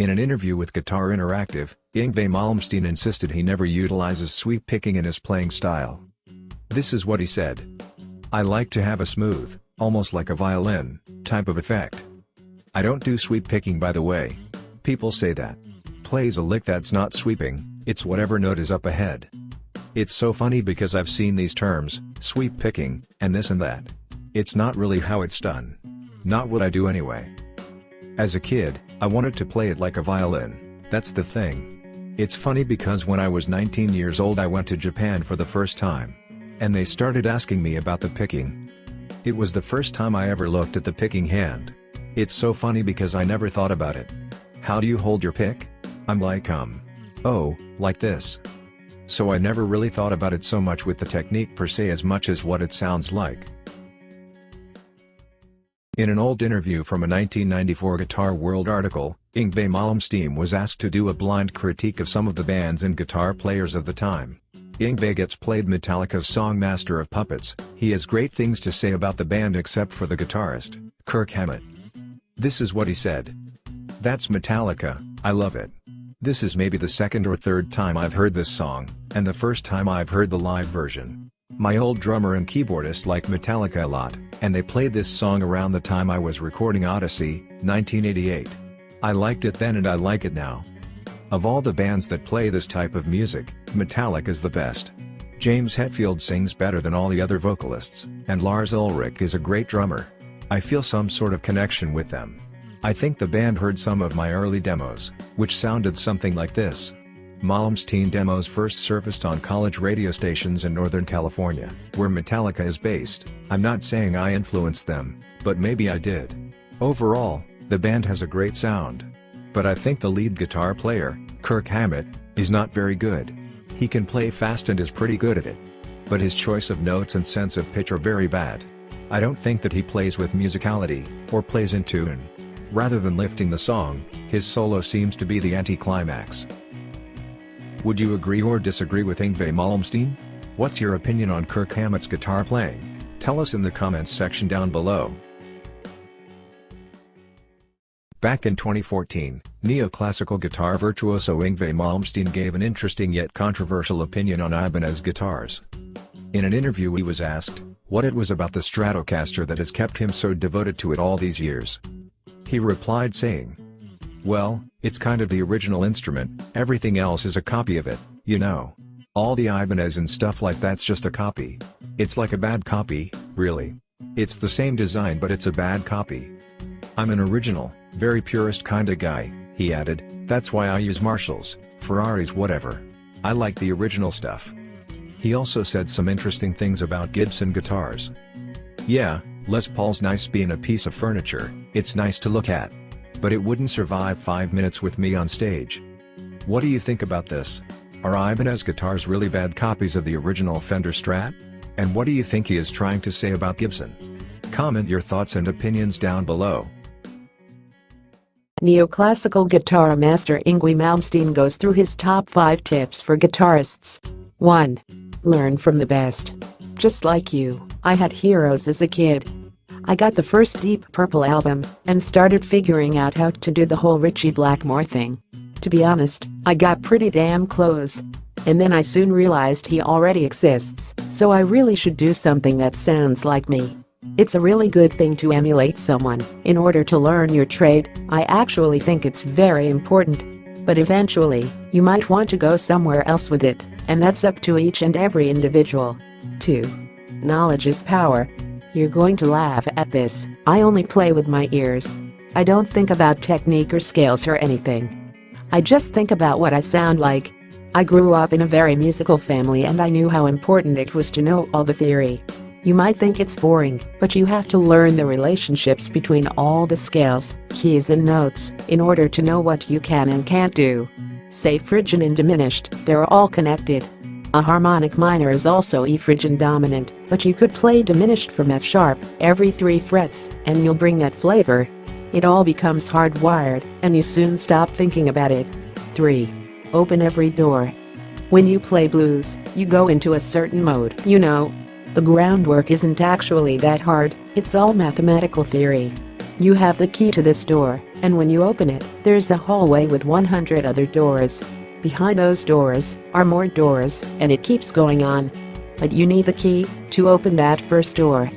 In an interview with Guitar Interactive, Yngwie Malmsteen insisted he never utilizes sweep picking in his playing style. This is what he said. "I like to have a smooth, almost like a violin, type of effect. I don't do sweep picking, by the way. People say that plays a lick that's not sweeping, it's whatever note is up ahead. It's so funny because I've seen these terms, sweep picking, and this and that. It's not really how it's done. Not what I do anyway. As a kid, I wanted to play it like a violin, that's the thing. It's funny because when I was 19 years old I went to Japan for the first time. And they started asking me about the picking. It was the first time I ever looked at the picking hand. It's so funny because I never thought about it. How do you hold your pick? I'm like oh, like this. So I never really thought about it so much with the technique per se as much as what it sounds like." In an old interview from a 1994 Guitar World article, Yngwie Malmsteen was asked to do a blind critique of some of the bands and guitar players of the time. Yngwie gets played Metallica's song Master of Puppets. He has great things to say about the band except for the guitarist, Kirk Hammett. This is what he said. "That's Metallica, I love it. This is maybe the second or third time I've heard this song, and the first time I've heard the live version. My old drummer and keyboardist liked Metallica a lot, and they played this song around the time I was recording Odyssey, 1988. I liked it then and I like it now. Of all the bands that play this type of music, Metallica's the best. James Hetfield sings better than all the other vocalists, and Lars Ulrich is a great drummer. I feel some sort of connection with them. I think the band heard some of my early demos, which sounded something like this." Malmsteen demos first surfaced on college radio stations in Northern California, where Metallica is based. "I'm not saying I influenced them, but maybe I did. Overall, the band has a great sound. But I think the lead guitar player, Kirk Hammett, is not very good. He can play fast and is pretty good at it. But his choice of notes and sense of pitch are very bad. I don't think that he plays with musicality, or plays in tune. Rather than lifting the song, his solo seems to be the anticlimax." Would you agree or disagree with Yngwie Malmsteen? What's your opinion on Kirk Hammett's guitar playing? Tell us in the comments section down below. Back in 2014, neoclassical guitar virtuoso Yngwie Malmsteen gave an interesting yet controversial opinion on Ibanez guitars. In an interview he was asked what it was about the Stratocaster that has kept him so devoted to it all these years. He replied saying, "Well, it's kind of the original instrument, everything else is a copy of it, you know. All the Ibanez and stuff like that's just a copy. It's like a bad copy, really. It's the same design but it's a bad copy. I'm an original, very purist kinda guy," he added. "That's why I use Marshalls, Ferraris, whatever. I like the original stuff." He also said some interesting things about Gibson guitars. "Yeah, Les Paul's nice being a piece of furniture, it's nice to look at. But it wouldn't survive 5 minutes with me on stage. What do you think about this? Are Ibanez guitars really bad copies of the original Fender Strat? And what do you think he is trying to say about Gibson? Comment your thoughts and opinions down below." Neoclassical guitar master Yngwie Malmsteen goes through his top 5 tips for guitarists. 1. Learn from the best. Just like you, I had heroes as a kid. I got the first Deep Purple album and started figuring out how to do the whole Ritchie Blackmore thing. To be honest, I got pretty damn close. And then I soon realized he already exists, so I really should do something that sounds like me. It's a really good thing to emulate someone in order to learn your trade. I actually think it's very important. But eventually, you might want to go somewhere else with it, and that's up to each and every individual. 2. Knowledge is power. You're going to laugh at this. I only play with my ears. I don't think about technique or scales or anything. I just think about what I sound like. I grew up in a very musical family and I knew how important it was to know all the theory. You might think it's boring, but you have to learn the relationships between all the scales, keys and notes in order to know what you can and can't do. Say phrygian and diminished, they're all connected. A harmonic minor is also E phrygian dominant, but you could play diminished from F sharp every 3 frets, and you'll bring that flavor. It all becomes hardwired, and you soon stop thinking about it. 3. Open every door. When you play blues, you go into a certain mode, you know. The groundwork isn't actually that hard, it's all mathematical theory. You have the key to this door, And when you open it, there's a hallway with 100 other doors. Behind those doors are more doors, and it keeps going on. But you need the key to open that first door.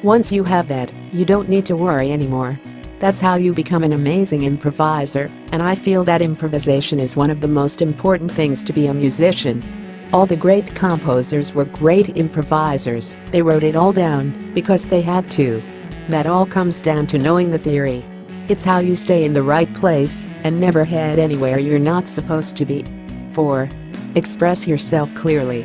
Once you have that, you don't need to worry anymore. That's how you become an amazing improviser, and I feel that improvisation is one of the most important things to be a musician. All the great composers were great improvisers. They wrote it all down because they had to. That all comes down to knowing the theory. It's how you stay in the right place and never head anywhere you're not supposed to be. 4. Express yourself clearly.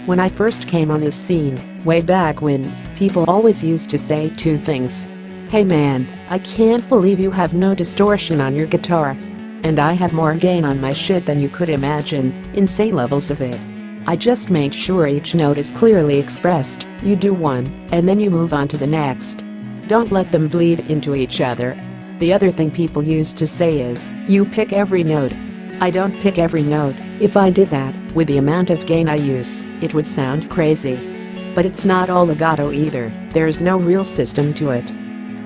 When I first came on this scene, way back when, people always used to say two things. Hey man, I can't believe you have no distortion on your guitar. And I have more gain on my shit than you could imagine, insane levels of it. I just make sure each note is clearly expressed. You do one, and then you move on to the next. Don't let them bleed into each other. The other thing people used to say is, you pick every note. I don't pick every note. If I did that, with the amount of gain I use, it would sound crazy. But it's not all legato either, there's no real system to it.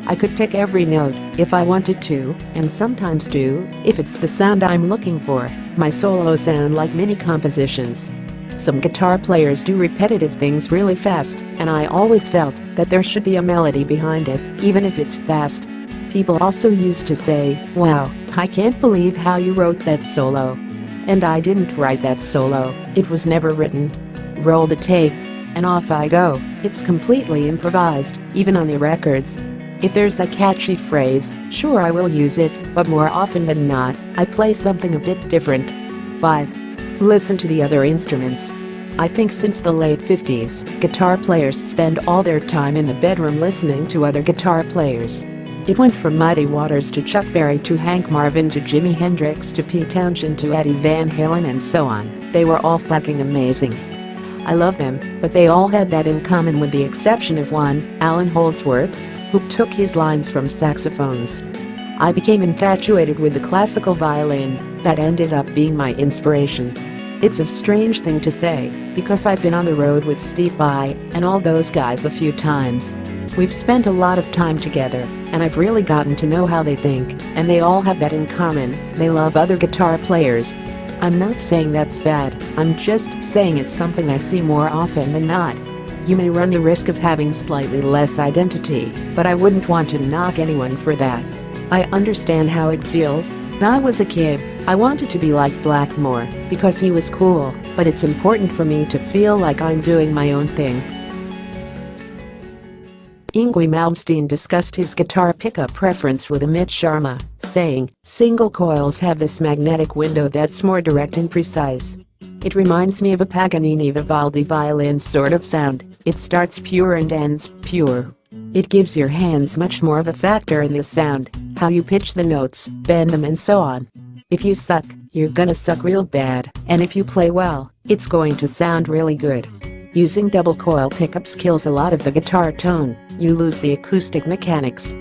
I could pick every note if I wanted to, and sometimes do, if it's the sound I'm looking for. My solos sound like mini compositions. Some guitar players do repetitive things really fast, and I always felt that there should be a melody behind it, even if it's fast. People also used to say, wow, I can't believe how you wrote that solo. And I didn't write that solo, it was never written. Roll the tape, and off I go. It's completely improvised, even on the records. If there's a catchy phrase, sure I will use it, but more often than not, I play something a bit different. 5. Listen to the other instruments. I think since the late 50s, guitar players spend all their time in the bedroom listening to other guitar players. It went from Muddy Waters to Chuck Berry to Hank Marvin to Jimi Hendrix to Pete Townshend to Eddie Van Halen and so on. They were all fucking amazing. I love them, but they all had that in common with the exception of one, Alan Holdsworth, who took his lines from saxophones. I became infatuated with the classical violin. That ended up being my inspiration. It's a strange thing to say, because I've been on the road with Steve Vai and all those guys a few times. We've spent a lot of time together, and I've really gotten to know how they think, and they all have that in common, they love other guitar players. I'm not saying that's bad, I'm just saying it's something I see more often than not. You may run the risk of having slightly less identity, but I wouldn't want to knock anyone for that. I understand how it feels. When I was a kid, I wanted to be like Blackmore, because he was cool, but it's important for me to feel like I'm doing my own thing. Yngwie Malmsteen discussed his guitar pickup preference with Amit Sharma, saying, single coils have this magnetic window that's more direct and precise. It reminds me of a Paganini Vivaldi violin sort of sound. It starts pure and ends pure. It gives your hands much more of a factor in the sound, how you pitch the notes, bend them and so on. If you suck, you're gonna suck real bad, and if you play well, it's going to sound really good. Using double coil pickups kills a lot of the guitar tone, you lose the acoustic mechanics.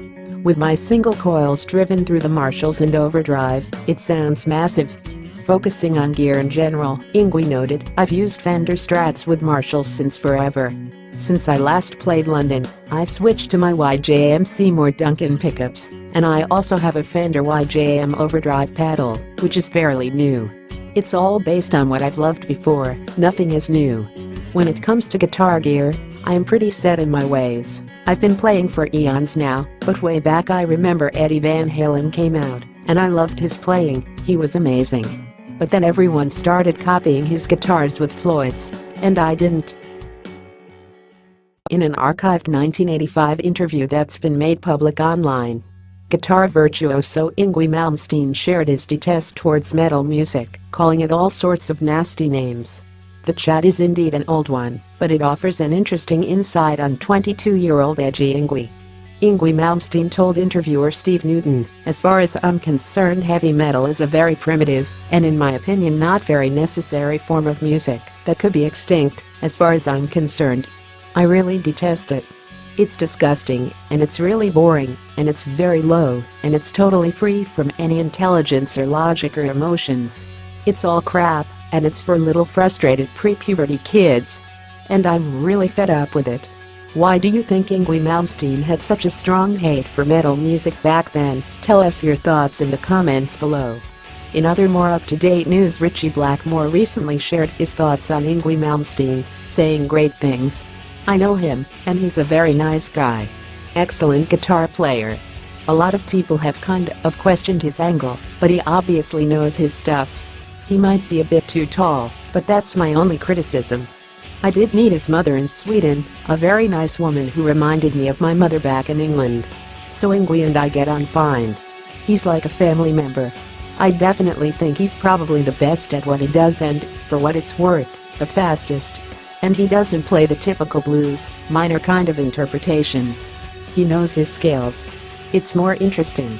With my single coils driven through the Marshalls and overdrive, it sounds massive. Focusing on gear in general, Yngwie noted, I've used Fender Strats with Marshalls since forever. Since I last played London, I've switched to my YJM Seymour Duncan pickups, and I also have a Fender YJM overdrive pedal, which is fairly new. It's all based on what I've loved before, nothing is new. When it comes to guitar gear, I am pretty set in my ways. I've been playing for eons now, but way back I remember Eddie Van Halen came out, and I loved his playing, he was amazing. But then everyone started copying his guitars with Floyd's, and I didn't. In an archived 1985 interview that's been made public online, guitar virtuoso Yngwie Malmsteen shared his detest towards metal music, calling it all sorts of nasty names. The chat is indeed an old one, but it offers an interesting insight on 22-year-old edgy Yngwie. Yngwie Malmsteen told interviewer Steve Newton, as far as I'm concerned heavy metal is a very primitive, and in my opinion not very necessary form of music, that could be extinct, as far as I'm concerned. I really detest it. It's disgusting, and it's really boring, and it's very low, and it's totally free from any intelligence or logic or emotions. It's all crap, and it's for little frustrated pre-puberty kids. And I'm really fed up with it. Why do you think Yngwie Malmsteen had such a strong hate for metal music back then? Tell us your thoughts in the comments below. In other more up-to-date news, Blackmore recently shared his thoughts on Yngwie Malmsteen, saying great things. I know him, and he's a very nice guy. Excellent guitar player. A lot of people have kind of questioned his angle, but he obviously knows his stuff. He might be a bit too tall, but that's my only criticism. I did meet his mother in Sweden, a very nice woman who reminded me of my mother back in England. So Yngwie and I get on fine. He's like a family member. I definitely think he's probably the best at what he does and, for what it's worth, the fastest. And he doesn't play the typical blues, minor kind of interpretations. He knows his scales. It's more interesting.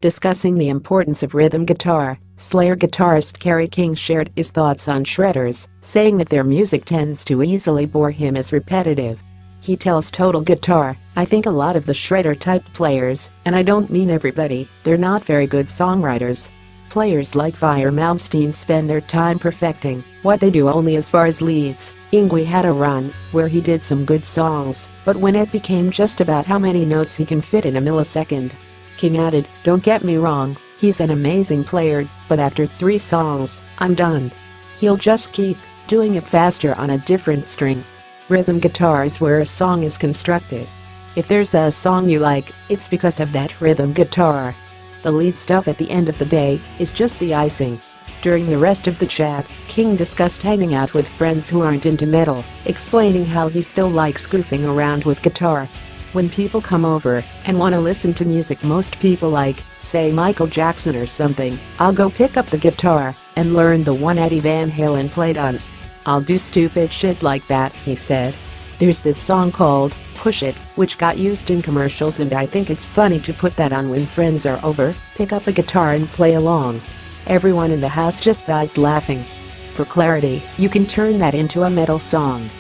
Discussing the importance of rhythm guitar, Slayer guitarist Kerry King shared his thoughts on shredders, saying that their music tends to easily bore him as repetitive. He tells Total Guitar, I think a lot of the shredder-type players, and I don't mean everybody, they're not very good songwriters. Players like Yngwie Malmsteen spend their time perfecting what they do only as far as leads. Yngwie had a run where he did some good songs, but when it became just about how many notes he can fit in a millisecond. King added, don't get me wrong, he's an amazing player, but after 3 songs, I'm done. He'll just keep doing it faster on a different string. Rhythm guitar is where a song is constructed. If there's a song you like, it's because of that rhythm guitar. The lead stuff at the end of the day is just the icing. During the rest of the chat, King discussed hanging out with friends who aren't into metal, explaining how he still likes goofing around with guitar. When people come over and want to listen to music most people like, say Michael Jackson or something, I'll go pick up the guitar and learn the one Eddie Van Halen played on. I'll do stupid shit like that, he said. There's this song called Push It, which got used in commercials, and I think it's funny to put that on when friends are over, pick up a guitar and play along. Everyone in the house just dies laughing. For clarity, you can turn that into a metal song.